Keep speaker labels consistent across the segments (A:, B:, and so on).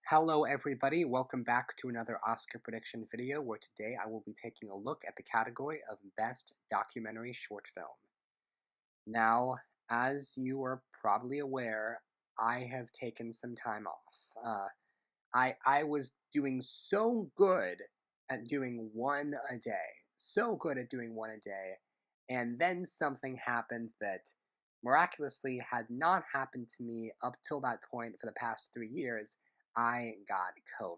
A: Hello everybody, welcome back to another Oscar prediction video where today I will be taking a look at the category of Best Documentary Short Film. Now, as you are probably aware, I have taken some time off. I was doing so good at doing one a day, and then something happened that miraculously had not happened to me up till that point for the past 3 years. I got COVID.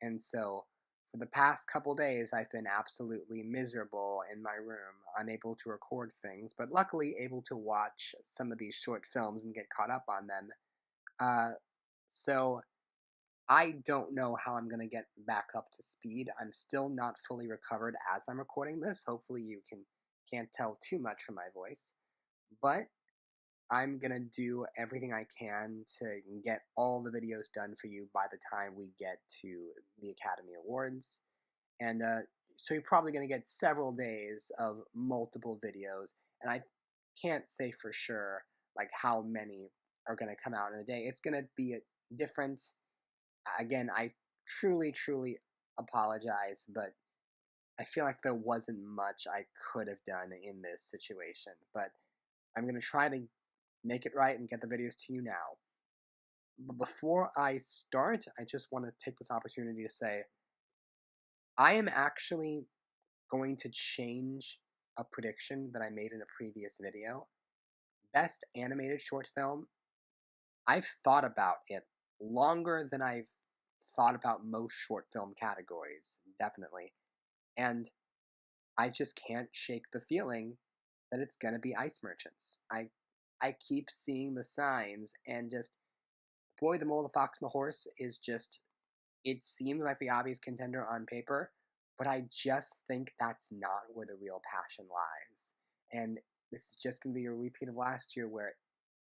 A: And so for the past couple days, I've been absolutely miserable in my room, unable to record things, but luckily able to watch some of these short films and get caught up on them. Uh, so I don't know how I'm going to get back up to speed. I'm still not fully recovered as I'm recording this. Hopefully you can't tell too much from my voice. But I'm going to do everything I can to get all the videos done for you by the time we get to the Academy Awards. And so you're probably going to get several days of multiple videos. And I can't say for sure like how many are going to come out in a day. It's going to be different. Again, I truly apologize, but I feel like there wasn't much I could have done in this situation. But I'm going to try to make it right and get the videos to you now. But before I start, I just want to take this opportunity to say I am actually going to change a prediction that I made in a previous video. Best Animated Short Film, I've thought about it longer than I've thought about most short film categories, definitely. And I just can't shake the feeling that it's gonna be Ice Merchants. I keep seeing the signs and just Boy the Mole, the Fox and the Horse is just, it seems like the obvious contender on paper, but I just think that's not where the real passion lies. And this is just going to be a repeat of last year where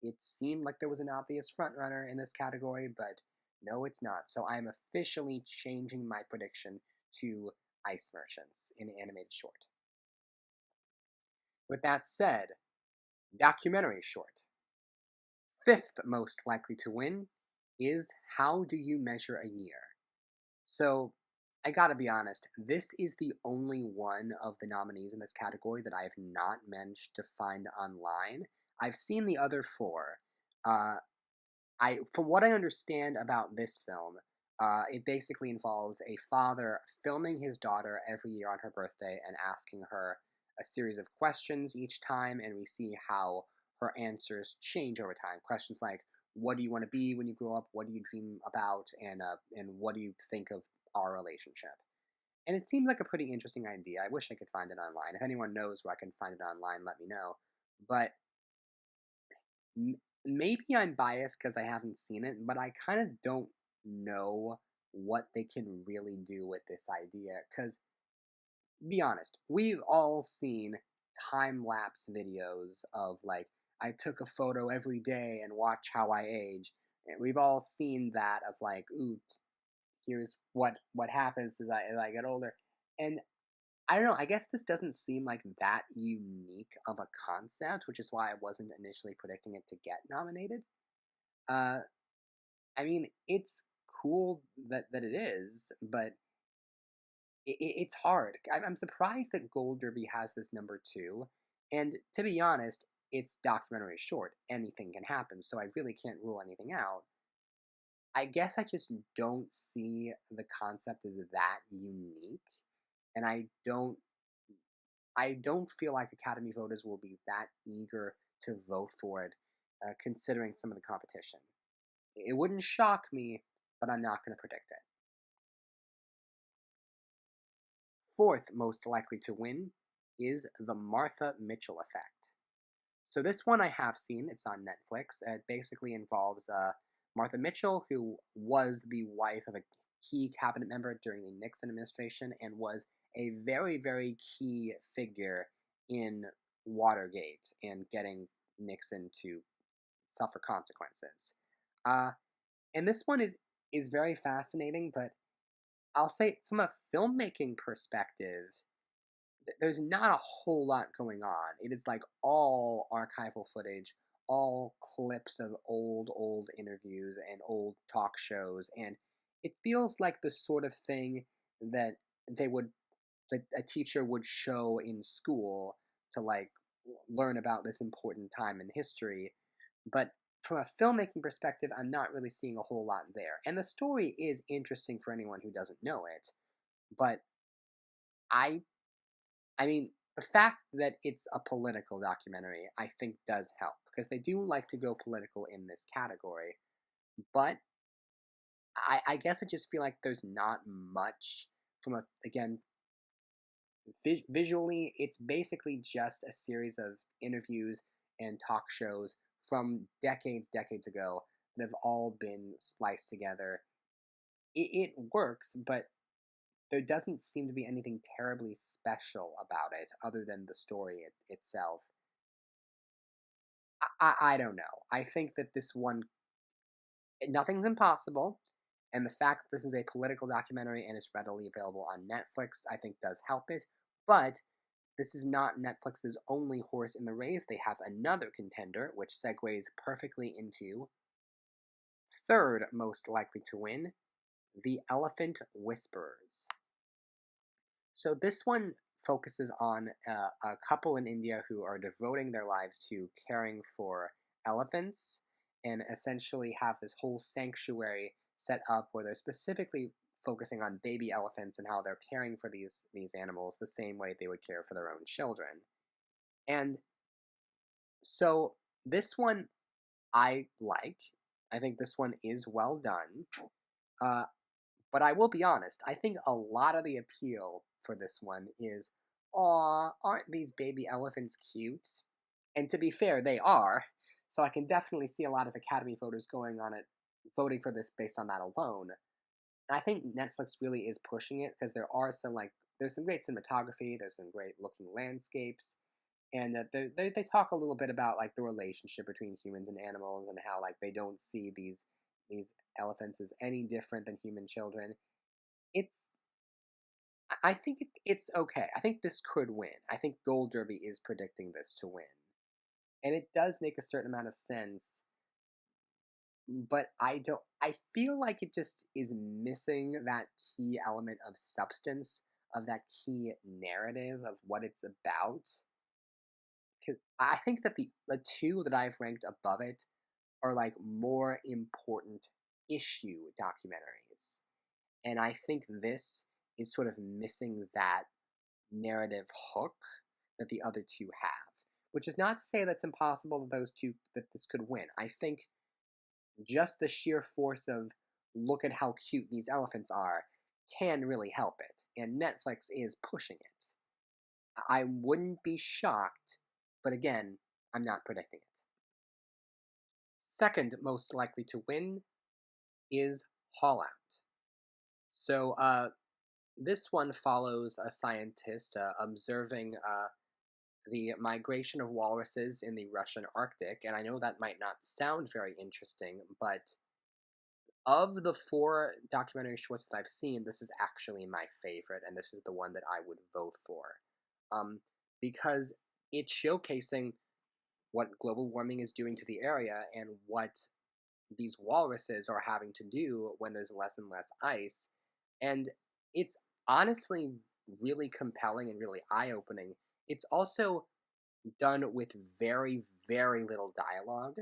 A: it seemed like there was an obvious frontrunner in this category, but no, it's not. So I'm officially changing my prediction to Ice Merchants in animated short. With that said, documentary short. Fifth most likely to win is How Do You Measure a Year? So, I gotta be honest, this is the only one of the nominees in this category that I have not managed to find online. I've seen the other four. Uh, from what I understand about this film, it basically involves a father filming his daughter every year on her birthday and asking her a series of questions each time, and we see how her answers change over time. Questions like, "What do you want to be when you grow up? What do you dream about? And what do you think of our relationship?" And it seems like a pretty interesting idea. I wish I could find it online. If anyone knows where I can find it online, let me know. But maybe I'm biased because I haven't seen it, but I kind of don't know what they can really do with this idea. Because, be honest, we've all seen time lapse videos of like, I took a photo every day and watch how I age. And we've all seen that of like, ooh, here's what happens as I get older. And I don't know, I guess this doesn't seem like that unique of a concept, which is why I wasn't initially predicting it to get nominated. Uh, I mean, it's cool that it is, but it's hard. I'm surprised that Gold Derby has this number two, and to be honest, it's documentary short. Anything can happen, so I really can't rule anything out. I guess I just don't see the concept as that unique, and I don't feel like Academy voters will be that eager to vote for it, considering some of the competition. It wouldn't shock me, but I'm not going to predict it. Fourth most likely to win is The Martha Mitchell Effect. So this one I have seen. It's on Netflix. It basically involves Martha Mitchell, who was the wife of a key cabinet member during the Nixon administration and was a very key figure in Watergate and getting Nixon to suffer consequences. Uh, and this one is very fascinating, but I'll say from a filmmaking perspective, there's not a whole lot going on. It is like all archival footage, all clips of old interviews and old talk shows, and it feels like the sort of thing that they would that a teacher would show in school to like learn about this important time in history. But from a filmmaking perspective, I'm not really seeing a whole lot there. And the story is interesting for anyone who doesn't know it, but I I mean, the fact that it's a political documentary, I think does help because they do like to go political in this category. But I guess I just feel like there's not much from a again visually. It's basically just a series of interviews and talk shows from decades ago that have all been spliced together. It works, but there doesn't seem to be anything terribly special about it other than the story itself. I don't know. I think that this one, nothing's impossible, and the fact that this is a political documentary and is readily available on Netflix, I think does help it. But this is not Netflix's only horse in the race. They have another contender, which segues perfectly into third most likely to win, The Elephant Whisperers. So this one focuses on a couple in India who are devoting their lives to caring for elephants and essentially have this whole sanctuary set up where they're specifically focusing on baby elephants and how they're caring for these animals the same way they would care for their own children. And so this one I like. I think this one is well done. Uh, But I will be honest, I think a lot of the appeal for this one is, aw, aren't these baby elephants cute? And to be fair, they are. So I can definitely see a lot of Academy voters going on it, voting for this based on that alone. And I think Netflix really is pushing it because there are some there's some great cinematography, there's some great looking landscapes, and they talk a little bit about like the relationship between humans and animals and how like they don't see these elephants as any different than human children. It's I think it's okay. I think this could win. I think Gold Derby is predicting this to win, and it does make a certain amount of sense. But I don't. I feel like it just is missing that key element of substance, of that key narrative of what it's about. Cause I think that the two that I've ranked above it are like more important issue documentaries. And I think this is sort of missing that narrative hook that the other two have. Which is not to say that's impossible that this could win. I think just the sheer force of look at how cute these elephants are can really help it. And Netflix is pushing it. I wouldn't be shocked, but again, I'm not predicting it. Second most likely to win is Fallout. So, this one follows a scientist observing the migration of walruses in the Russian Arctic, and I know that might not sound very interesting, but of the four documentary shorts that I've seen, this is actually my favorite, and this is the one that I would vote for. Because it's showcasing what global warming is doing to the area and what these walruses are having to do when there's less and less ice. And it's honestly really compelling and really eye opening. It's also done with very little dialogue,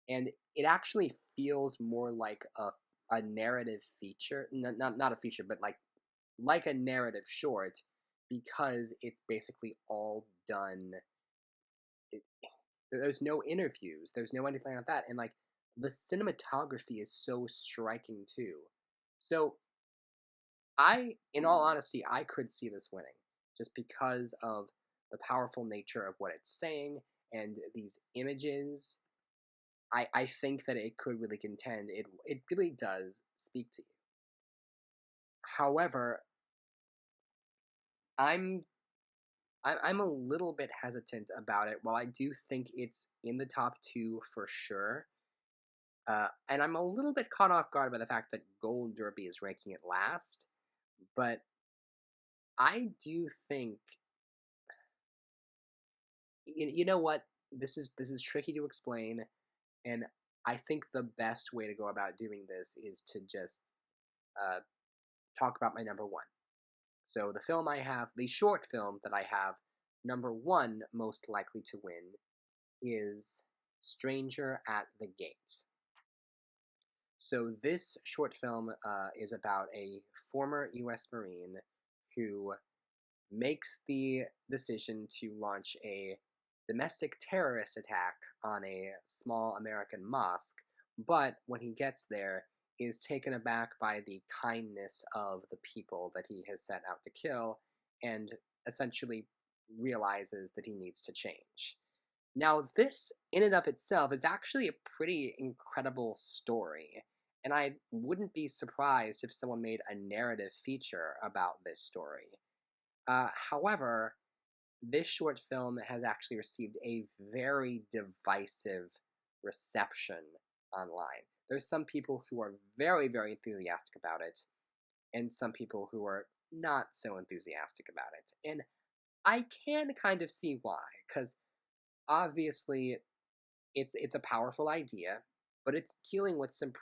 A: and it actually feels more like a narrative feature, not a feature, but like a narrative short, because it's basically all done. It, there's no interviews, there's no anything like that, and like the cinematography is so striking too. So in all honesty, I could see this winning just because of the powerful nature of what it's saying and these images. I think that it could really contend. It really does speak to you. However, I'm I'm a little bit hesitant about it. While I do think it's in the top two for sure, and I'm a little bit caught off guard by the fact that Gold Derby is ranking it last, but I do think you know what, this is tricky to explain, and I think the best way to go about doing this is to just talk about my number one. So the short film that I have number one most likely to win is Stranger at the Gate. So this short film is about a former U.S. Marine who makes the decision to launch a domestic terrorist attack on a small American mosque, but when he gets there, is taken aback by the kindness of the people that he has set out to kill, and essentially realizes that he needs to change. Now, this in and of itself is actually a pretty incredible story, and I wouldn't be surprised if someone made a narrative feature about this story. However, this short film has actually received a very divisive reception online. There's some people who are very, very enthusiastic about it, and some people who are not so enthusiastic about it. And I can kind of see why, because obviously it's a powerful idea, but it's dealing with some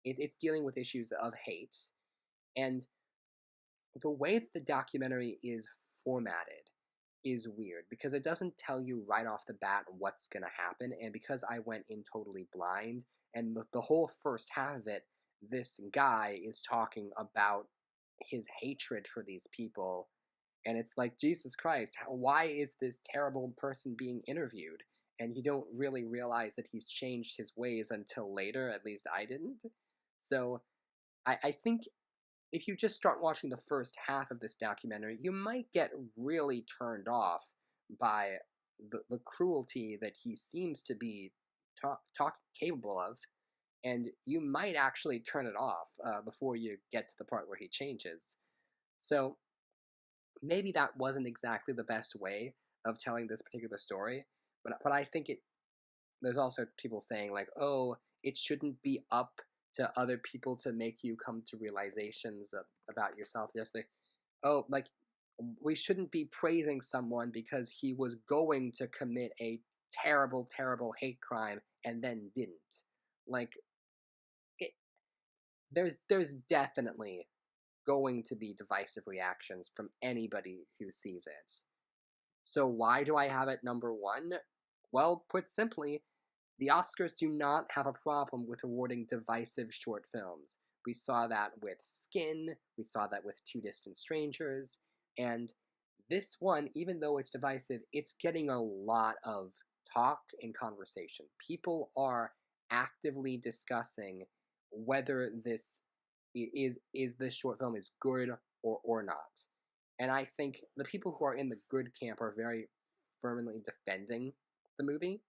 A: it's dealing with issues of hate, and the way that the documentary is formatted is weird because it doesn't tell you right off the bat what's going to happen. And because I went in totally blind, and the whole first half of it, this guy is talking about his hatred for these people. And it's like, Jesus Christ, why is this terrible person being interviewed? And you don't really realize that he's changed his ways until later, at least I didn't. So I think if you just start watching the first half of this documentary, you might get really turned off by the cruelty that he seems to be capable of, and you might actually turn it off before you get to the part where he changes. So maybe that wasn't exactly the best way of telling this particular story, but I think it. There's also people saying like, oh, it shouldn't be up to other people to make you come to realizations about yourself. Just like, oh, like we shouldn't be praising someone because he was going to commit a terrible, terrible hate crime and then didn't. Like, it, there's definitely going to be divisive reactions from anybody who sees it. So why do I have it number one? Well, put simply, the Oscars do not have a problem with awarding divisive short films. We saw that with Skin, we saw that with Two Distant Strangers, and this one, even though it's divisive, it's getting a lot of talk and conversation. People are actively discussing whether this short film is good or not. And I think the people who are in the good camp are very firmly defending the movie.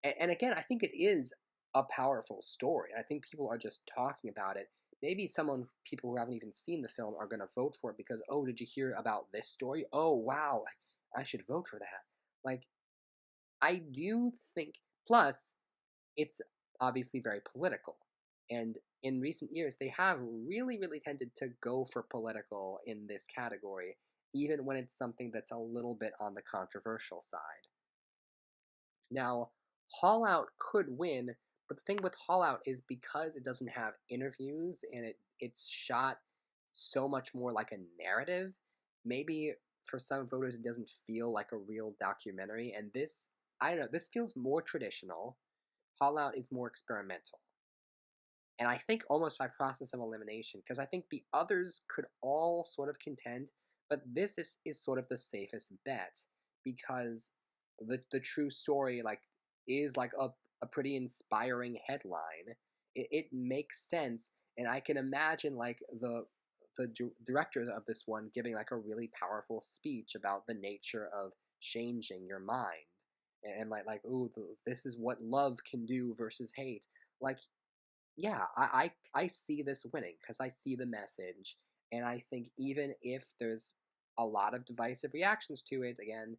A: And again, I think it is a powerful story. I think people are just talking about it. Maybe people who haven't even seen the film are going to vote for it because, oh, did you hear about this story? Oh, wow, I should vote for that. Like, I do think, plus, it's obviously very political. And in recent years, they have really, really tended to go for political in this category, even when it's something that's a little bit on the controversial side. Now, Haul Out could win, but the thing with Haul Out is because it doesn't have interviews and it's shot so much more like a narrative, maybe for some voters it doesn't feel like a real documentary, and this, I don't know, this feels more traditional. Haul Out is more experimental. And I think almost by process of elimination, because I think the others could all sort of contend, but this is sort of the safest bet because the true story like is like a pretty inspiring headline. It makes sense, and I can imagine like the director of this one giving like a really powerful speech about the nature of changing your mind and like ooh, this is what love can do versus hate. Like, yeah, I see this winning because I see the message, and I think even if there's a lot of divisive reactions to it, again,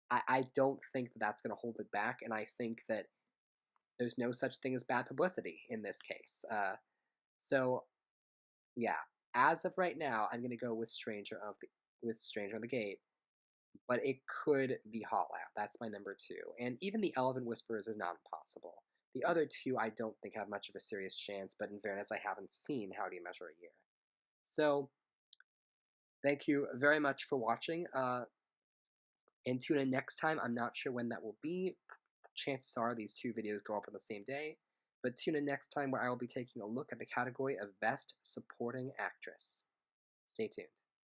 A: I don't think that that's going to hold it back, and I think that there's no such thing as bad publicity in this case. So yeah, as of right now, I'm going to go with Stranger on the Gate, but it could be Haul Out. That's my number two, and even The Elven Whisperers is not impossible. The other two I don't think have much of a serious chance, but in fairness, I haven't seen How Do You Measure a Year. So, thank you very much for watching, and tune in next time. I'm not sure when that will be. Chances are these two videos go up on the same day, but tune in next time where I will be taking a look at the category of Best Supporting Actress. Stay tuned.